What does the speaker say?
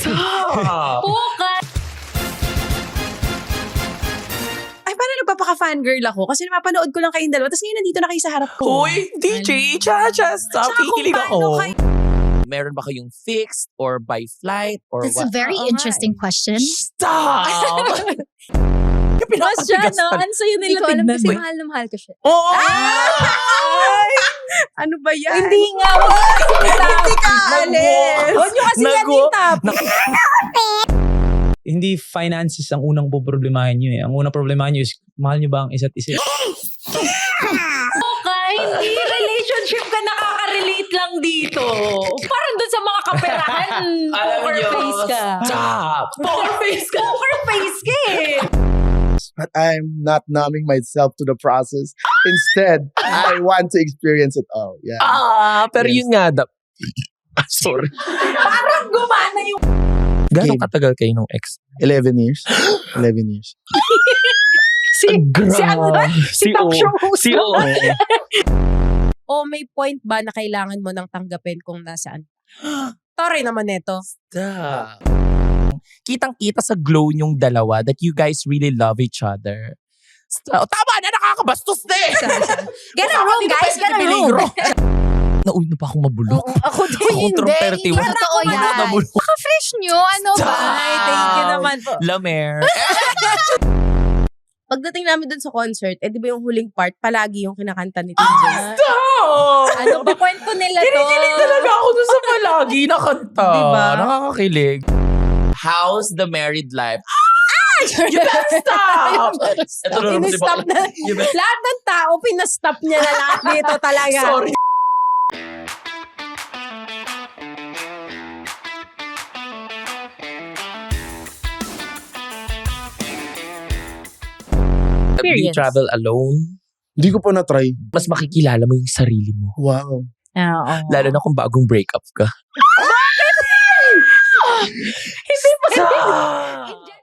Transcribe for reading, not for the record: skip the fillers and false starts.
Stop! Puka! Ay, parang nagpapaka-fangirl ako kasi napapanood ko lang kayong dalawa tapos ngayon nandito na kayo sa harap ko. Hoy, DJ, cha-cha, stop. Tsaka kung Kikilig paano ako. kayo- Meron ba kayong fixed or by flight or That's a what? very Oo nga interesting question. Stop! Yung Mas siya, pinapatigas no? pa- Ano sa'yo Hindi nila ko alam tignan? kasi mahal na mahal ko siya. Oo! Ano ba yan? Hindi nga. Hindi ka alis. Huwag nyo kasi yan Nag-walk. yung topic. Hindi finances ang unang poproblemahin nyo eh. Ang unang problemahin nyo is, mahal nyo ba ang isa't isa? Puka, hindi relationship ka nakaka-relate lang dito. Parang dun sa mga kaperahan, poker face ka. Stop! Poker face ka. Poker face ka eh. But I'm not numbing myself to the process. Instead, I want to experience it all. Yeah. Pero Yes. yun nga. Sorry. Parang gumana yung... Gano'ng Game. katagal kayo nung ex? 11 years. 11 years. Si ano ba? Si talk show host Si ba? O. O may point ba na kailangan mo nang tanggapin kung nasaan? Tore naman neto. Stop. Kitang-kita sa glow nyong dalawa that you guys really love each other. Tama na, nakakabastos na eh! Get a room, guys! Get a room! Nauwi na pa akong mabulok. Ako din, Ako hindi. trong 31. Hindi totoo Ako yan. nabulok. Ka-fresh nyo, ano ba? Ay, thank you naman po. Lamer. Pagdating namin dun sa concert, di ba yung huling part, palagi yung kinakanta ni TJ. Stop! Ano ba kwento nila to? Kinikilig talaga ako dun sa palagi na kanta. Diba? Nakakakilig. How's the married life? You better stop! Ito na naman si Pinastop Bakla. na. Lahat ng tao, pinastop niya na lahat dito talaga. Sorry. Do you Experience. travel alone? Hindi ko pa na-try. Mas makikilala mo yung sarili mo. Wow. Oo. Lalo na kung bagong breakup ka. Hindi ba? Stop!